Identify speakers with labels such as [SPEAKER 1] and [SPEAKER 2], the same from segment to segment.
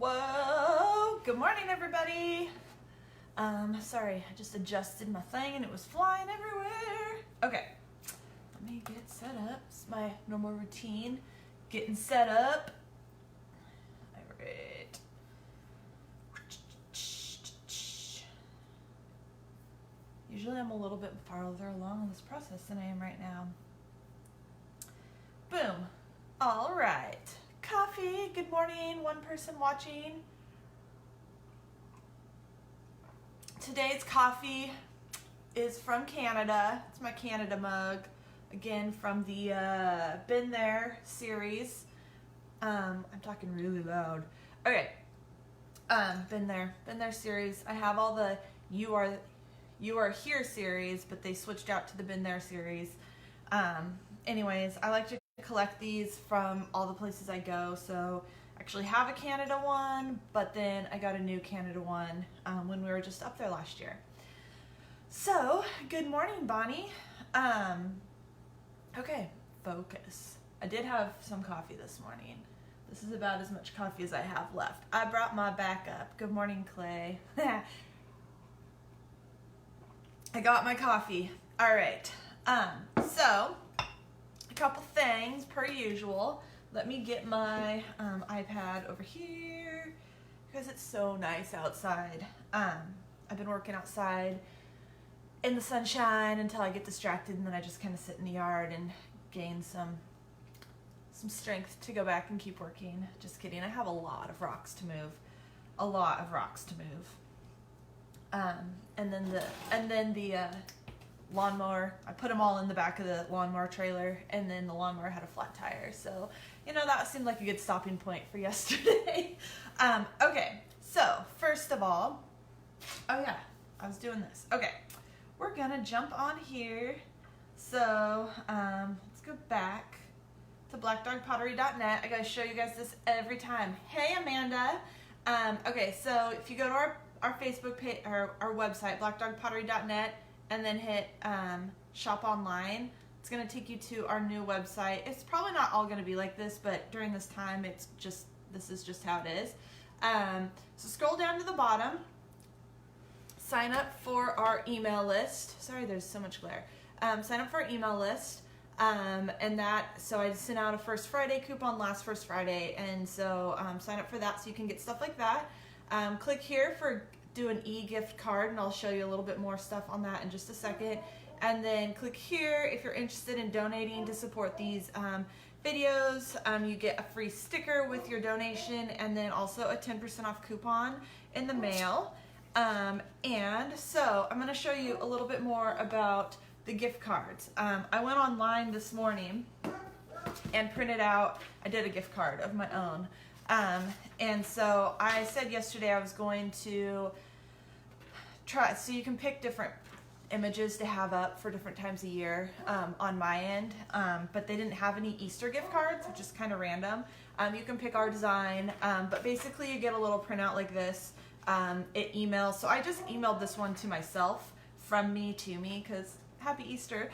[SPEAKER 1] Whoa! Good morning, everybody. Sorry, I just adjusted my thing and it was flying everywhere. Okay, let me get set up. It's my normal routine. Getting set up. Alright. Usually I'm a little bit farther along in this process than I am right now. Boom. All right. Coffee. Good morning. One person watching. Today's coffee is from Canada. It's my Canada mug. Again, from the Been There series. I'm talking really loud. Okay. Been There series. I have all the You Are Here series, but they switched out to the Been There series. Anyways, I like to collect these from all the places I go. So I actually have a Canada one, but then I got a new Canada one when we were just up there last year. So, good morning, Bonnie. Okay, focus. I did have some coffee this morning. This is about as much coffee as I have left. I brought my backup. Good morning, Clay. I got my coffee. All right. So a couple things per usual. Let me get my iPad over here because it's so nice outside. I've been working outside in the sunshine until I get distracted, and then I just kind of sit in the yard and gain some strength to go back and keep working. Just kidding. I have a lot of rocks to move. A lot of rocks to move. And then the lawnmower, I put them all in the back of the lawnmower trailer, and then the lawnmower had a flat tire. So, that seemed like a good stopping point for yesterday. Okay, so first of all, oh yeah, I was doing this. Okay, we're gonna jump on here. So, let's go back to blackdogpottery.net. I gotta show you guys this every time. Hey, Amanda. Okay, so if you go to our Facebook page, our website, blackdogpottery.net, and then hit shop online, it's going to take you to our new website. It's probably not all going to be like this, but during this time, this is just how it is. So scroll down to the bottom, sign up for our email list. Sorry, there's so much glare. Sign up for our email list. So I sent out a First Friday coupon last First Friday, and so sign up for that so you can get stuff like that. Click here for do an e-gift card, and I'll show you a little bit more stuff on that in just a second. And then click here if you're interested in donating to support these videos. You get a free sticker with your donation, and then also a 10% off coupon in the mail. And so I'm going to show you a little bit more about the gift cards. I went online this morning and printed out, I did a gift card of my own. And so I said yesterday I was going to try, so you can pick different images to have up for different times a year on my end, but they didn't have any Easter gift cards, which is kind of random. You can pick our design, but basically you get a little printout like this. It emails, so I just emailed this one to myself, from me to me, because Happy Easter.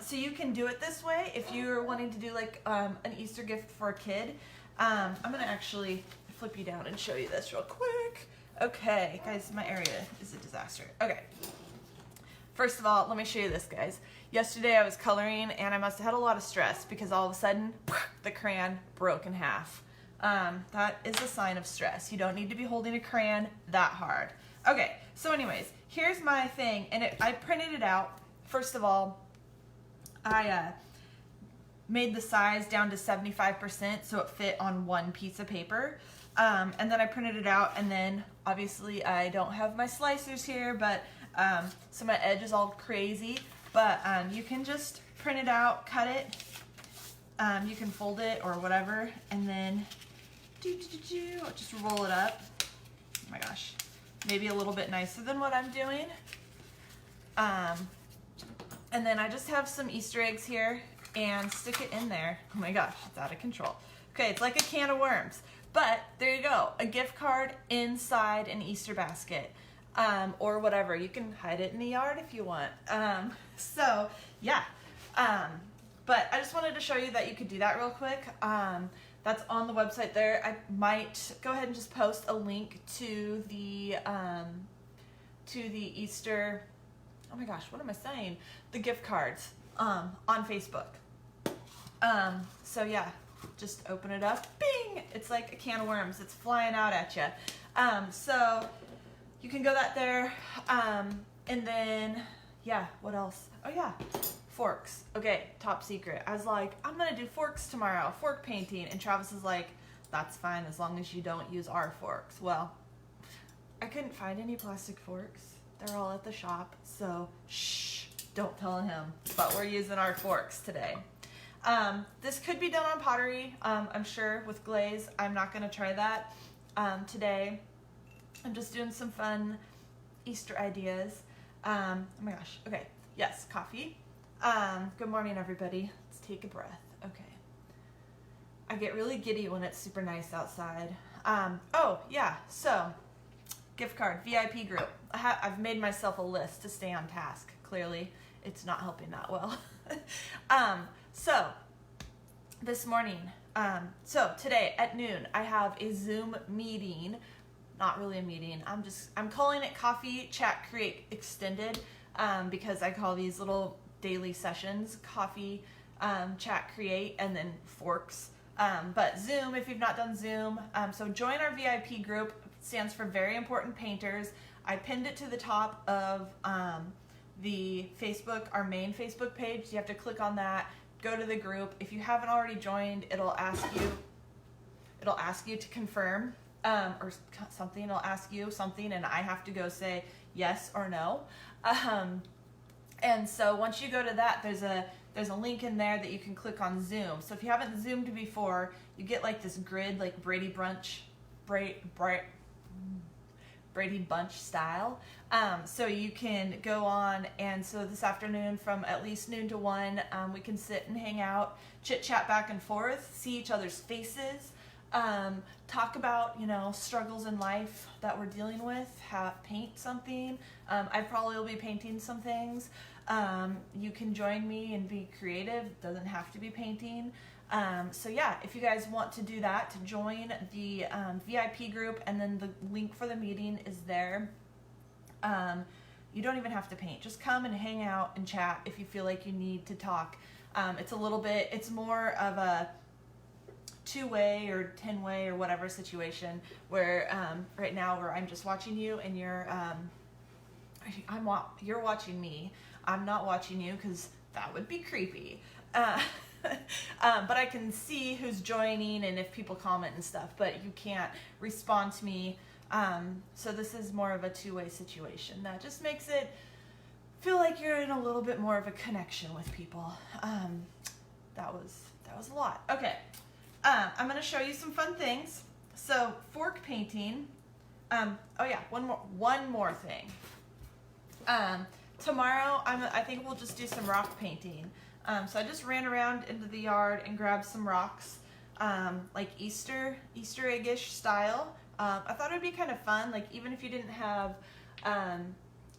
[SPEAKER 1] So you can do it this way if you're wanting to do like an Easter gift for a kid. I'm going to actually flip you down and show you this real quick. Okay, guys, my area is a disaster. Okay. First of all, let me show you this, guys. Yesterday I was coloring, and I must have had a lot of stress because all of a sudden, the crayon broke in half. That is a sign of stress. You don't need to be holding a crayon that hard. Okay, so anyways, here's my thing, and I printed it out. First of all, I made the size down to 75% so it fit on one piece of paper. And then I printed it out, and then obviously I don't have my slicers here, but so my edge is all crazy, but you can just print it out, cut it, you can fold it or whatever, and then just roll it up. Oh my gosh, maybe a little bit nicer than what I'm doing. And then I just have some Easter eggs here and stick it in there. Oh my gosh, it's out of control. Okay, it's like a can of worms. But there you go, a gift card inside an Easter basket, or whatever. You can hide it in the yard if you want. So yeah, but I just wanted to show you that you could do that real quick. that's on the website there. I might go ahead and just post a link to the Easter, oh my gosh, what am I saying? The gift cards on Facebook. So yeah, just open it up, bing! It's like a can of worms. It's flying out at you. So you can go that there. And then, yeah, what else? Oh yeah, forks. Okay, top secret. I was like, I'm gonna do forks tomorrow, fork painting. And Travis is like, that's fine as long as you don't use our forks. Well, I couldn't find any plastic forks. They're all at the shop, so shh, don't tell him. But we're using our forks today. This could be done on pottery, I'm sure, with glaze. I'm not gonna try that today. I'm just doing some fun Easter ideas. Oh my gosh, okay, yes, coffee. Good morning, everybody. Let's take a breath. Okay. I get really giddy when it's super nice outside. Oh, yeah, so, gift card, VIP group. I've made myself a list to stay on task. Clearly, it's not helping that well. So, this morning, so today at noon, I have a Zoom meeting. Not really a meeting. I'm calling it Coffee Chat Create Extended, because I call these little daily sessions Coffee Chat Create and then Forks. But Zoom, if you've not done Zoom, so join our VIP group. It stands for Very Important Painters. I pinned it to the top of the Facebook, our main Facebook page. You have to click on that, go to the group. If you haven't already joined, it'll ask you to confirm, or something. It'll ask you something, and I have to go say yes or no. And so once you go to that, there's a link in there that you can click on Zoom. So if you haven't Zoomed before, you get like this grid, like Brady Bunch style. So you can go on, and so this afternoon from at least noon to 1, we can sit and hang out, chit chat back and forth, see each other's faces, talk about, struggles in life that we're dealing with, paint something. I probably will be painting some things. You can join me and be creative. It doesn't have to be painting. So yeah, if you guys want to do that, to join the VIP group, and then the link for the meeting is there. You don't even have to paint. Just come and hang out and chat if you feel like you need to talk. It's more of a 2-way or 10-way or whatever situation where right now where I'm just watching you and you're watching me. I'm not watching you because that would be creepy. But I can see who's joining and if people comment and stuff, but you can't respond to me. So this is more of a 2-way situation. That just makes it feel like you're in a little bit more of a connection with people. That was a lot. Okay. I'm going to show you some fun things. So fork painting. Oh yeah, one more thing. Tomorrow, I think we'll just do some rock painting. So I just ran around into the yard and grabbed some rocks, like Easter egg-ish style. I thought it would be kind of fun, like even if you didn't have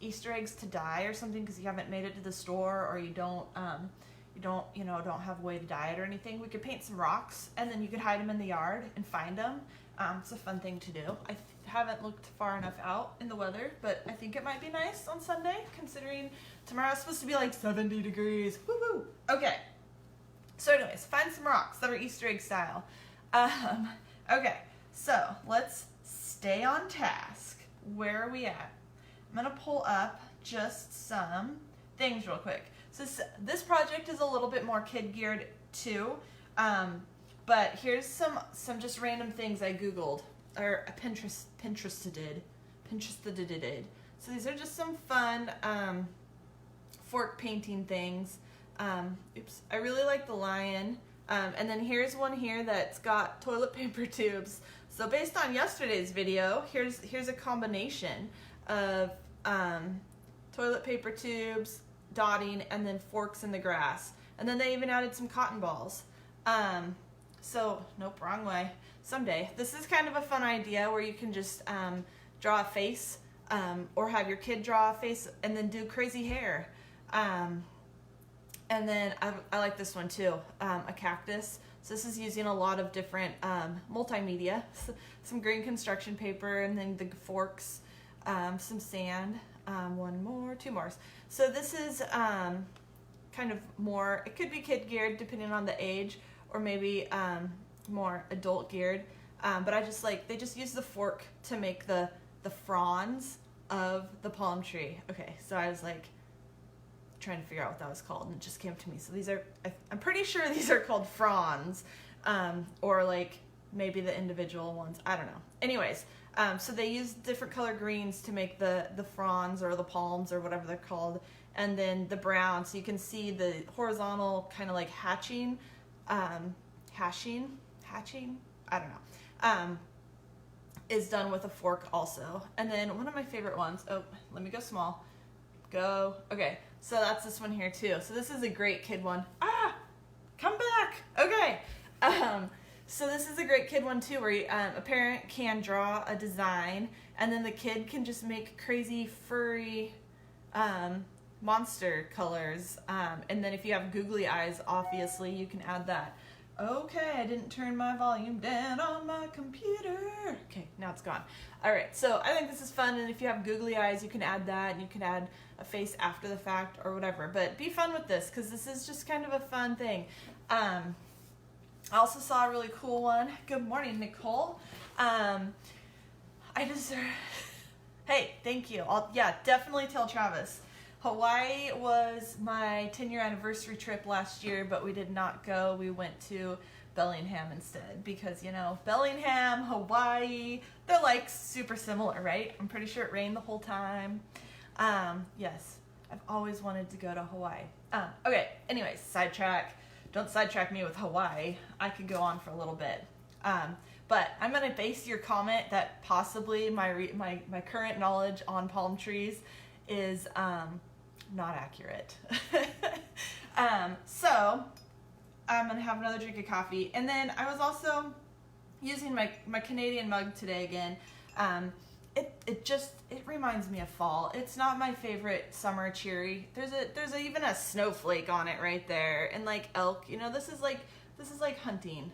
[SPEAKER 1] Easter eggs to dye or something because you haven't made it to the store, or you don't have a way to dye it or anything, we could paint some rocks and then you could hide them in the yard and find them. It's a fun thing to do. I haven't looked far enough out in the weather, but I think it might be nice on Sunday, considering tomorrow's supposed to be like 70 degrees. Woo-hoo! Okay. So anyways, find some rocks that are Easter egg style. Okay, so let's stay on task. Where are we at? I'm going to pull up just some things real quick. So this project is a little bit more kid-geared too, but here's some just random things I Googled, or Pinterested. So these are just some fun fork painting things. Oops, I really like the lion. And then here's one here that's got toilet paper tubes. So based on yesterday's video, here's a combination of toilet paper tubes, dotting, and then forks in the grass. And then they even added some cotton balls. So, nope, wrong way. Someday. This is kind of a fun idea where you can just draw a face, or have your kid draw a face and then do crazy hair. And then I like this one too, a cactus. So this is using a lot of different multimedia, some green construction paper, and then the forks, some sand, one more, two more. So this is kind of more, it could be kid geared depending on the age, or maybe more adult geared. But I just like, they just use the fork to make the fronds of the palm tree. Okay, so I was like trying to figure out what that was called, and it just came to me. So these are, I'm pretty sure these are called fronds, or like maybe the individual ones, I don't know. Anyways, so they use different color greens to make the fronds or the palms or whatever they're called, and then the brown, so you can see the horizontal kind of like hatching, I don't know, is done with a fork also. And then one of my favorite ones, oh, let me go small, go, okay, so that's this one here too. So this is a great kid one. Ah, come back, okay. So this is a great kid one too, where a parent can draw a design, and then the kid can just make crazy furry monster colors. And then if you have googly eyes, obviously you can add that. Okay, I didn't turn my volume down on my computer. Okay, now it's gone. All right, so I think this is fun, and if you have googly eyes, you can add that, and you can add a face after the fact or whatever. But be fun with this, because this is just kind of a fun thing. I also saw a really cool one. Good morning, Nicole. Hey, thank you. Yeah, definitely tell Travis. Hawaii was my 10-year anniversary trip last year, but we did not go. We went to Bellingham instead, because, you know, Bellingham, Hawaii, they're like super similar, right? I'm pretty sure it rained the whole time. Yes, I've always wanted to go to Hawaii. Okay, anyways, sidetrack. Don't sidetrack me with Hawaii. I could go on for a little bit. But I'm going to base your comment that possibly my current knowledge on palm trees is not accurate. So I'm going to have another drink of coffee. And then I was also using my Canadian mug today again. It reminds me of fall. It's not my favorite summer cherry. There's even a snowflake on it right there, and like elk. You know, this is like hunting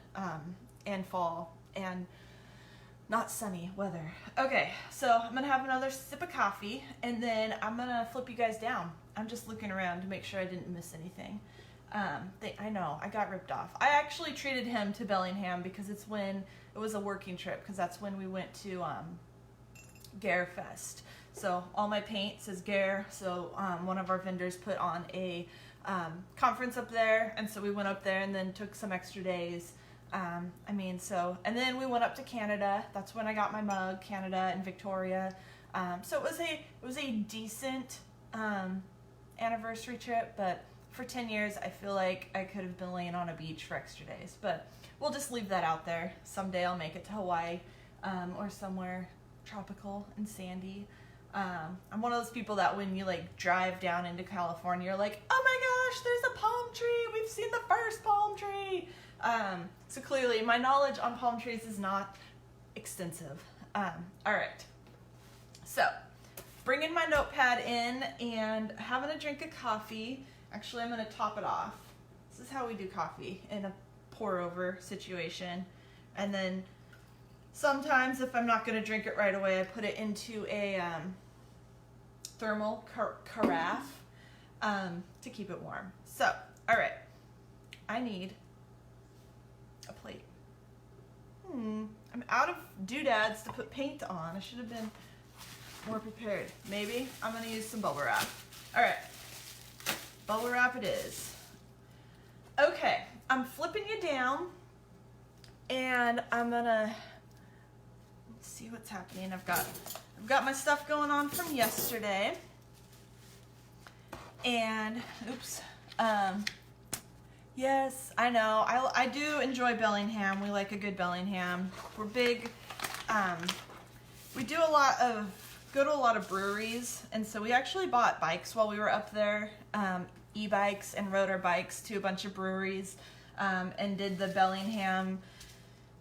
[SPEAKER 1] and fall and not sunny weather. Okay, so I'm gonna have another sip of coffee, and then I'm gonna flip you guys down. I'm just looking around to make sure I didn't miss anything. I know I got ripped off. I actually treated him to Bellingham because it was a working trip, because that's when we went to Gare Fest. So all my paint says Gare. So one of our vendors put on a conference up there, and so we went up there and then took some extra days. And then we went up to Canada. That's when I got my mug, Canada and Victoria. So it was a decent anniversary trip, but for 10 years, I feel like I could have been laying on a beach for extra days. But we'll just leave that out there. Someday I'll make it to Hawaii or somewhere tropical and sandy. I'm one of those people that when you like drive down into California, you're like, oh my gosh, there's a palm tree. We've seen the first palm tree. So clearly my knowledge on palm trees is not extensive. All right. So bringing my notepad in and having a drink of coffee. Actually, I'm going to top it off. This is how we do coffee in a pour over situation. And then sometimes if I'm not going to drink it right away, I put it into a thermal carafe to keep it warm. So, all right, I need a plate. I'm out of doodads to put paint on. I should have been more prepared. Maybe I'm going to use some bubble wrap. All right, bubble wrap it is. Okay, I'm flipping you down, and I'm going to see what's happening. I've got my stuff going on from yesterday, and oops, yes, I know, I do enjoy Bellingham. We like a good Bellingham. We're big, we go to a lot of breweries, and so we actually bought bikes while we were up there, e-bikes, and rode our bikes to a bunch of breweries, and did the Bellingham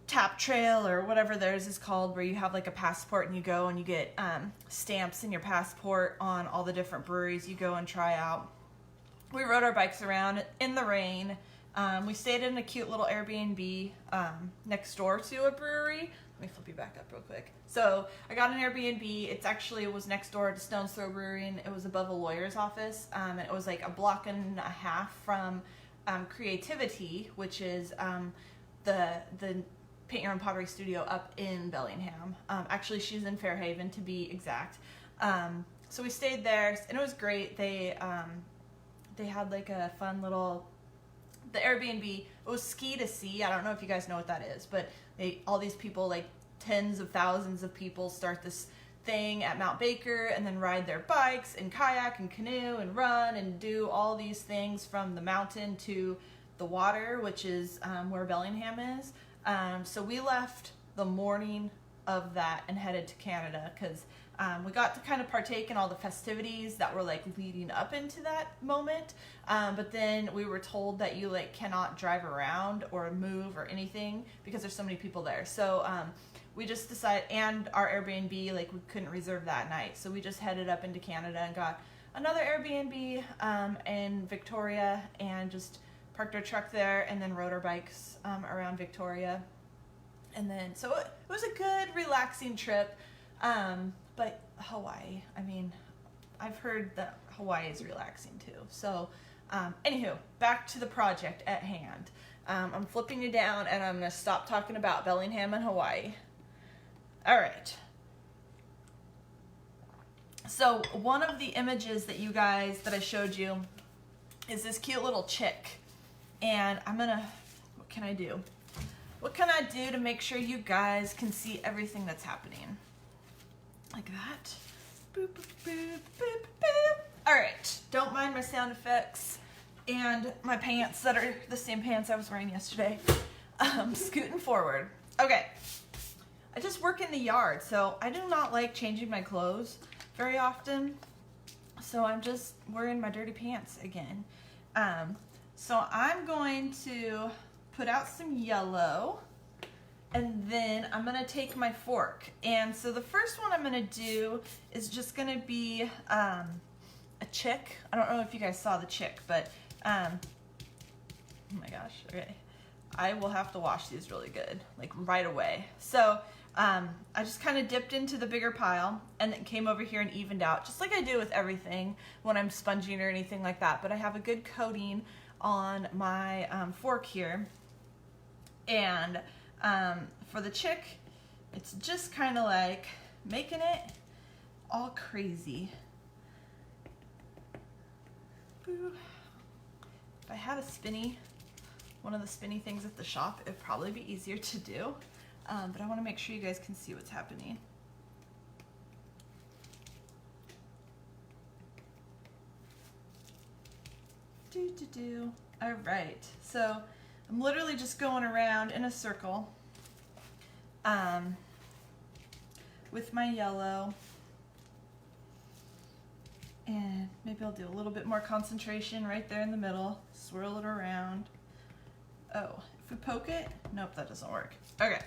[SPEAKER 1] tap trail or whatever theirs is called, where you have like a passport and you go and you get stamps in your passport on all the different breweries you go and try out. We rode our bikes around in the rain, We stayed in a cute little Airbnb next door to a brewery. Let me flip you back up real quick. So I got an Airbnb. It was next door to Stone's Throw Brewery, and it was above a lawyer's office. And it was like a block and a half from Creativity, which is the Paint Your Own Pottery studio up in Bellingham. Actually, she's in Fairhaven to be exact. So we stayed there, and it was great. They had like a fun little, the Airbnb, it was ski to sea. I don't know if you guys know what that is, but all these people, like tens of thousands of people, start this thing at Mount Baker and then ride their bikes and kayak and canoe and run and do all these things from the mountain to the water, which is where Bellingham is. So we left the morning of that and headed to Canada because we got to kind of partake in all the festivities that were like leading up into that moment. But then we were told that you like cannot drive around or move or anything because there's so many people there. So we just decided, and our Airbnb, like we couldn't reserve that night. So we just headed up into Canada and got another Airbnb in Victoria and just parked our truck there and then rode our bikes around Victoria. And then, so it was a good, relaxing trip. But Hawaii, I mean, I've heard that Hawaii is relaxing too. So, anywho, back to the project at hand. I'm flipping you down and I'm going to stop talking about Bellingham and Hawaii. All right. So, one of the images that I showed you is this cute little chick. And what can I do? What can I do to make sure you guys can see everything that's happening? Like that. Boop, boop, boop, boop, boop. All right, don't mind my sound effects and my pants that are the same pants I was wearing yesterday. Scooting forward. Okay, I just work in the yard, so I do not like changing my clothes very often. So I'm just wearing my dirty pants again. So I'm going to put out some yellow. And then I'm going to take my fork. And so the first one I'm going to do is just going to be a chick. I don't know if you guys saw the chick, but oh my gosh, okay. I will have to wash these really good, like right away. So I just kind of dipped into the bigger pile and then came over here and evened out, just like I do with everything when I'm sponging or anything like that. But I have a good coating on my fork here. And for the chick, it's just kind of like making it all crazy. Boo. If I had one of the spinny things at the shop, it'd probably be easier to do. But I want to make sure you guys can see what's happening. All right, so I'm literally just going around in a circle with my yellow, and maybe I'll do a little bit more concentration right there in the middle, swirl it around. Oh, if we poke it, nope, that doesn't work. Okay,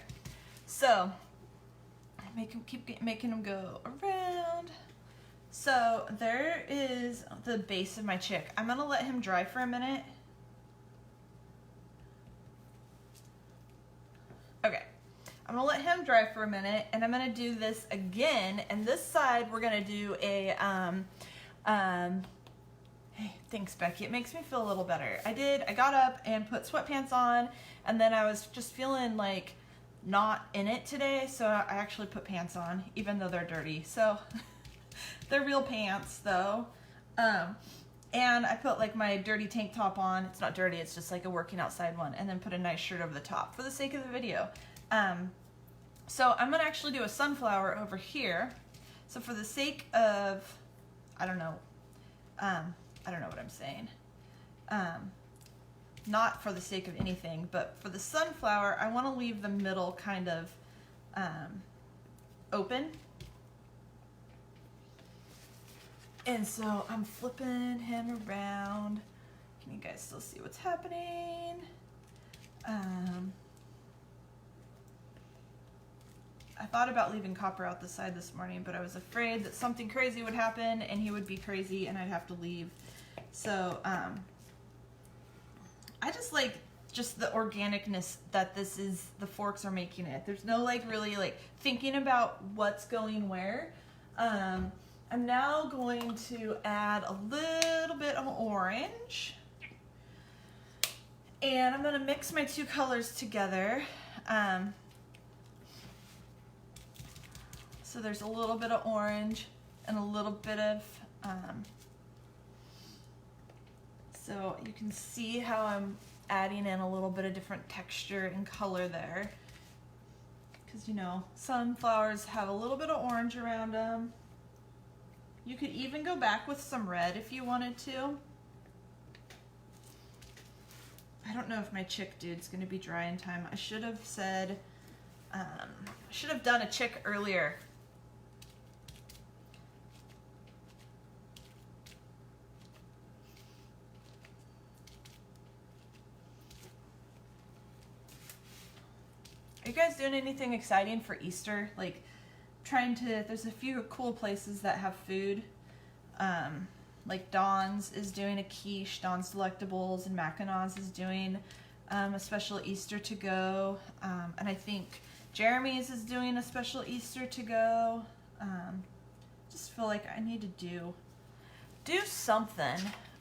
[SPEAKER 1] so keep making them go around. So there is the base of my chick. I'm gonna let him dry for a minute. Okay, I'm gonna let him dry for a minute, and I'm gonna do this again. And this side, we're gonna do a, hey, thanks Becky, it makes me feel a little better. I got up and put sweatpants on, and then I was just feeling like not in it today, so I actually put pants on, even though they're dirty. So, they're real pants though. And I put like my dirty tank top on. It's not dirty, it's just like a working outside one. And then put a nice shirt over the top for the sake of the video. So I'm gonna actually do a sunflower over here. So for the sake of, I don't know what I'm saying. Not for the sake of anything, but for the sunflower, I wanna leave the middle kind of open. And so I'm flipping him around. Can you guys still see what's happening? I thought about leaving Copper out the side this morning, but I was afraid that something crazy would happen and he would be crazy and I'd have to leave. So I just like just the organicness that the forks are making it. There's no like really like thinking about what's going where. I'm now going to add a little bit of orange. And I'm gonna mix my two colors together. So there's a little bit of orange and a little bit of, so you can see how I'm adding in a little bit of different texture and color there. Because you know, sunflowers have a little bit of orange around them. You could even go back with some red if you wanted to. I don't know if my chick dude's gonna be dry in time. I should have said, I should have done a chick earlier. Are you guys doing anything exciting for Easter? Like there's a few cool places that have food. Like Dawn's is doing a quiche, Dawn's Delectables, and Mackinac is doing a special Easter to go. And I think Jeremy's is doing a special Easter to go. Just feel like I need to do something.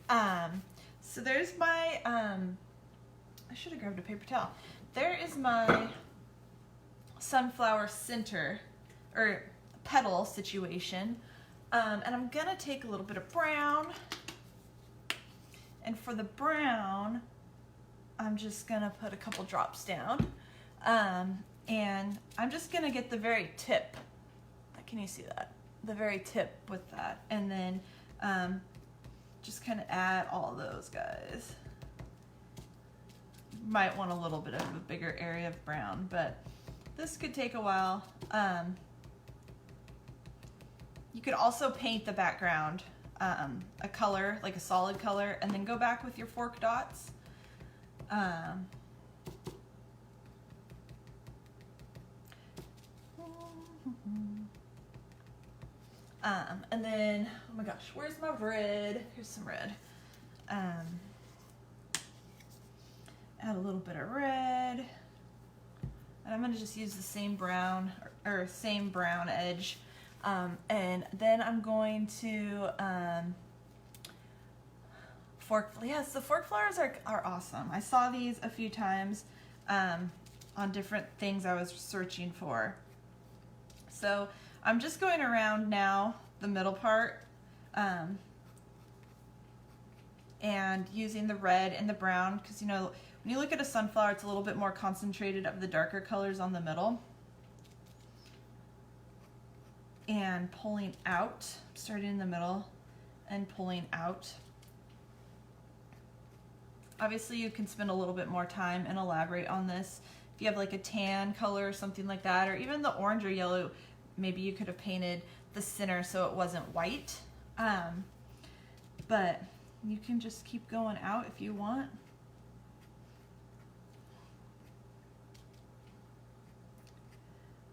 [SPEAKER 1] So there's my, I should have grabbed a paper towel. There is my sunflower center or petal situation. And I'm gonna take a little bit of brown, and for the brown I'm just gonna put a couple drops down, and I'm just gonna get the very tip. Can you see that? The very tip with that, and then just kind of add all those guys. Might want a little bit of a bigger area of brown, but this could take a while. You could also paint the background a color, like a solid color, and then go back with your fork dots. And then, oh my gosh, where's my red? Here's some red. Add a little bit of red. And I'm gonna just use the same brown, or same brown edge. And then I'm going to, yes, the fork flowers are awesome. I saw these a few times, on different things I was searching for. So I'm just going around now, the middle part, and using the red and the brown, because you know, when you look at a sunflower, it's a little bit more concentrated of the darker colors on the middle. And pulling out, starting in the middle and pulling out. Obviously you can spend a little bit more time and elaborate on this. If you have like a tan color or something like that, or even the orange or yellow, maybe you could have painted the center so it wasn't white. But you can just keep going out if you want.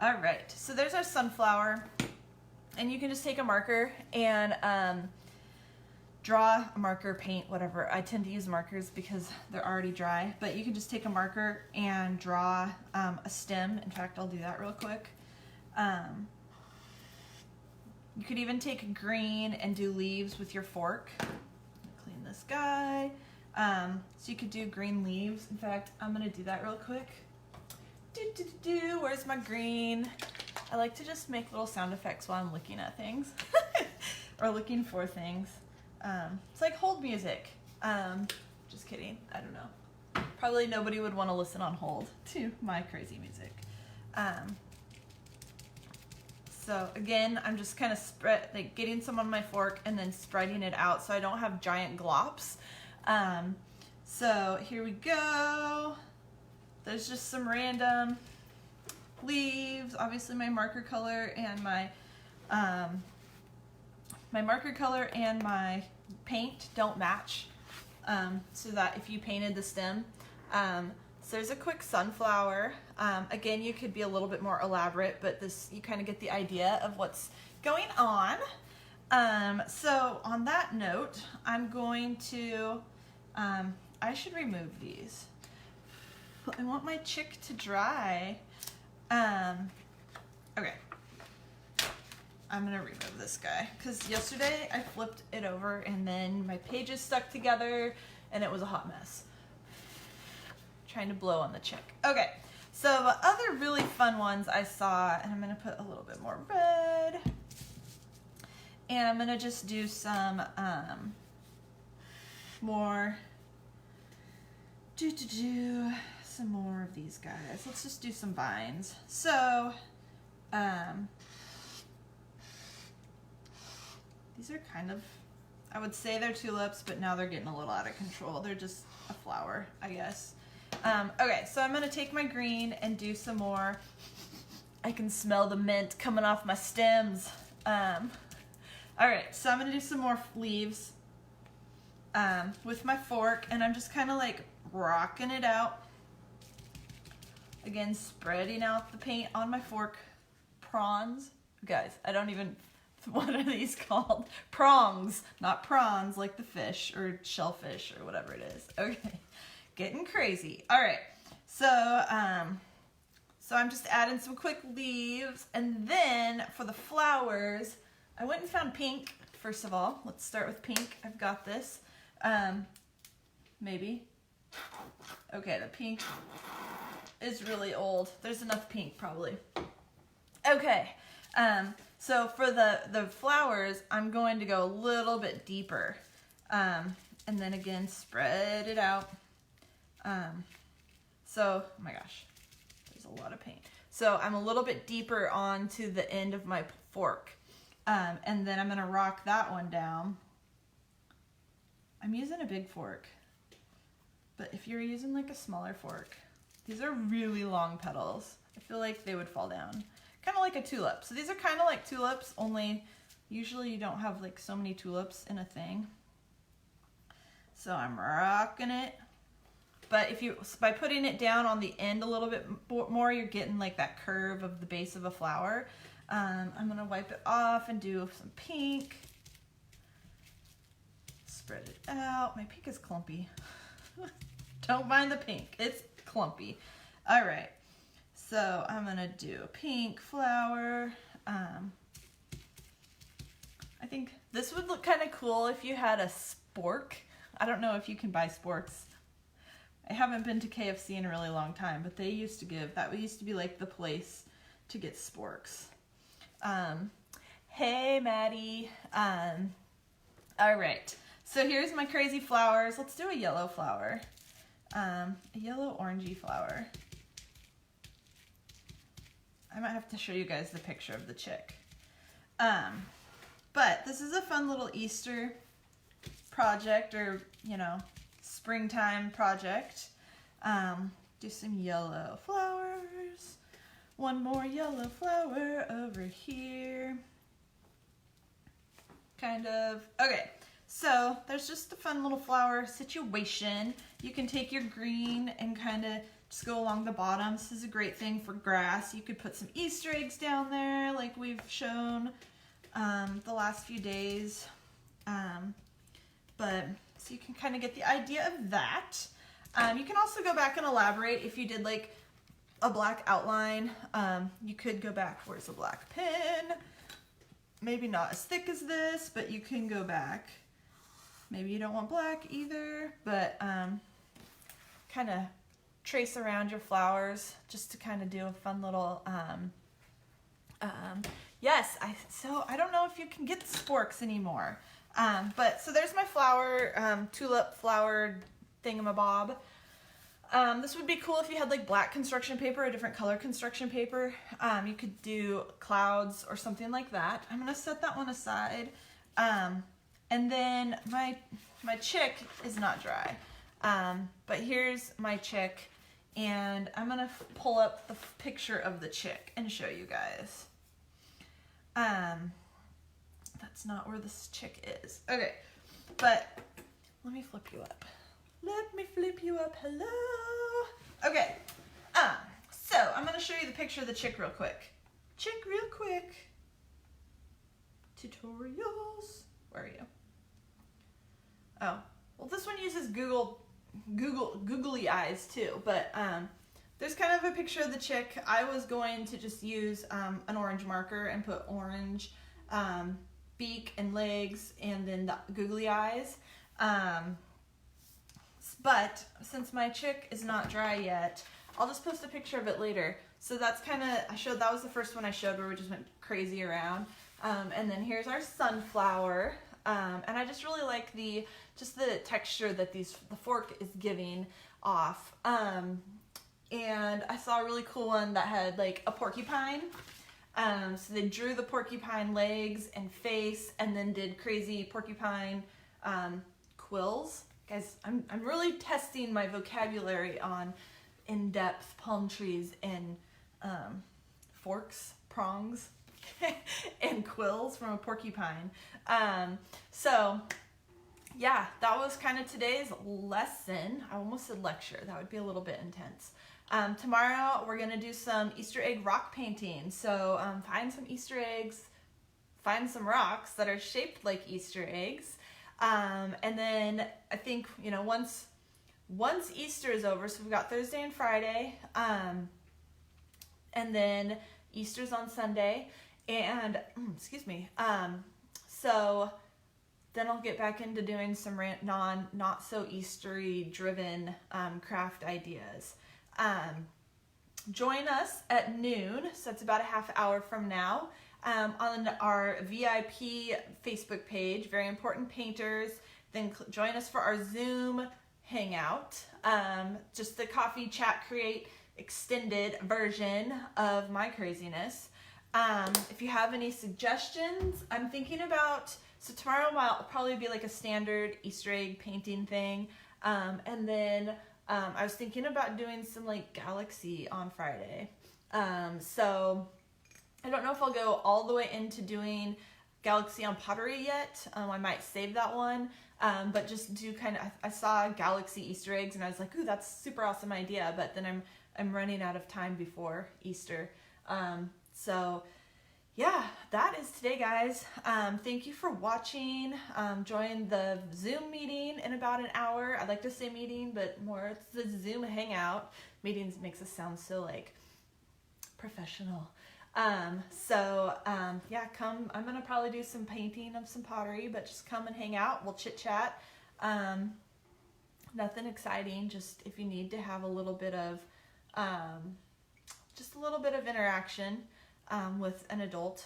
[SPEAKER 1] All right, so there's our sunflower. And you can just take a marker and draw a marker, paint, whatever. I tend to use markers because they're already dry, but you can just take a marker and draw a stem. In fact, I'll do that real quick. You could even take green and do leaves with your fork. Clean this guy. So you could do green leaves. In fact, I'm gonna do that real quick. Where's my green? I like to just make little sound effects while I'm looking at things or looking for things. It's like hold music. Just kidding. I don't know. Probably nobody would want to listen on hold to my crazy music. So again, I'm just kind of getting some on my fork and then spreading it out so I don't have giant glops. So here we go. There's just some random leaves. Obviously my marker color and my paint don't match, so that if you painted the stem. So there's a quick sunflower. Again, you could be a little bit more elaborate, but this, you kind of get the idea of what's going on. So on that note, I'm going to, I should remove these. I want my chick to dry. Okay. I'm gonna remove this guy because yesterday I flipped it over and then my pages stuck together and it was a hot mess. Trying to blow on the chick. Okay, so the other really fun ones I saw, and I'm gonna put a little bit more red, and I'm gonna just do some more. Some more of these guys. Let's just do some vines. So, these are kind of, I would say they're tulips, but now they're getting a little out of control. They're just a flower, I guess. Okay, so I'm gonna take my green and do some more. I can smell the mint coming off my stems. All right, so I'm gonna do some more leaves with my fork, and I'm just kind of like rocking it out. Again, spreading out the paint on my fork. Prawns. Guys, I don't even, what are these called? Prongs, not prawns like the fish or shellfish or whatever it is. Okay, getting crazy. All right, so I'm just adding some quick leaves, and then for the flowers, I went and found pink. First of all, let's start with pink. I've got this. Maybe. Okay, the pink is really old. There's enough pink probably. Okay, so for the flowers, I'm going to go a little bit deeper. And then again, spread it out. So, oh my gosh, there's a lot of paint. So I'm a little bit deeper onto the end of my fork. And then I'm gonna rock that one down. I'm using a big fork, but if you're using like a smaller fork, these are really long petals. I feel like they would fall down. Kind of like a tulip. So these are kind of like tulips, only usually you don't have like so many tulips in a thing. So I'm rocking it. But if you, by putting it down on the end a little bit more, you're getting like that curve of the base of a flower. I'm gonna wipe it off and do some pink. Spread it out. My pink is clumpy. Don't mind the pink, it's clumpy. All right, so I'm gonna do a pink flower. I think this would look kind of cool if you had a spork. I don't know if you can buy sporks. I haven't been to KFC in a really long time, but they used to give, that used to be like the place to get sporks. Hey, Maddie. All right, so here's my crazy flowers. Let's do a yellow flower. A yellow orangey flower. I might have to show you guys the picture of the chick. But this is a fun little Easter project, or, you know, springtime project. Do some yellow flowers. One more yellow flower over here. Kind of. Okay, so there's just a fun little flower situation. You can take your green and kind of just go along the bottom. This is a great thing for grass. You could put some Easter eggs down there like we've shown the last few days. But so you can kind of get the idea of that. You can also go back and elaborate if you did like a black outline. You could go back, where's the black pen? Maybe not as thick as this, but you can go back. Maybe you don't want black either, but kind of trace around your flowers just to kind of do a fun little, yes, so I don't know if you can get the sporks anymore. But so there's my flower, tulip flower thingamabob. This would be cool if you had like black construction paper, a different color construction paper. You could do clouds or something like that. I'm gonna set that one aside. And then my chick is not dry. But here's my chick, and I'm gonna pull up the picture of the chick and show you guys. That's not where this chick is. Okay, but let me flip you up. Let me flip you up, hello. Okay, so I'm gonna show you the picture of the chick real quick. Chick real quick. Tutorials, where are you? Oh, well this one uses Google googly eyes too. But there's kind of a picture of the chick. I was going to just use an orange marker and put orange beak and legs and then the googly eyes. But since my chick is not dry yet, I'll just post a picture of it later. So that's kind of, that was the first one I showed where we just went crazy around. And then here's our sunflower. And I just really like the texture that the fork is giving off. And I saw a really cool one that had like a porcupine. So they drew the porcupine legs and face and then did crazy porcupine quills. Guys, I'm really testing my vocabulary on in-depth palm trees and forks, prongs, and quills from a porcupine. So yeah, that was kind of today's lesson. I almost said lecture. That would be a little bit intense. Tomorrow we're gonna do some Easter egg rock painting. So find some Easter eggs, find some rocks that are shaped like Easter eggs. And then I think, once Easter is over, so we've got Thursday and Friday, and then Easter's on Sunday, and, so then I'll get back into doing some not so Eastery driven, craft ideas. Join us at noon, so it's about a half hour from now, on our VIP Facebook page, Very Important Painters. Then join us for our Zoom hangout, just the coffee chat create extended version of my craziness. If you have any suggestions, I'm thinking about, so tomorrow will probably be like a standard Easter egg painting thing, and then I was thinking about doing some like galaxy on Friday. So I don't know if I'll go all the way into doing galaxy on pottery yet. I might save that one, but just do I saw galaxy Easter eggs and I was like, ooh, that's a super awesome idea. But then I'm running out of time before Easter. So yeah, that is today, guys. Thank you for watching. Join the Zoom meeting in about an hour. I like to say meeting, but more it's the Zoom hangout. Meetings makes us sound so like professional. Yeah, come. I'm gonna probably do some painting of some pottery, but just come and hang out. We'll chit chat. Nothing exciting. Just if you need to have a little bit of, just a little bit of interaction. With an adult.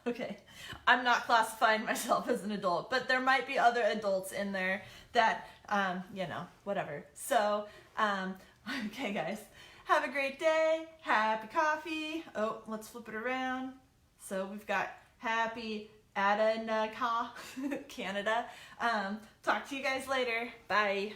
[SPEAKER 1] Okay, I'm not classifying myself as an adult, but there might be other adults in there that, whatever. So, okay guys, have a great day, happy coffee. Oh, let's flip it around. So we've got happy Canada. Talk to you guys later, bye.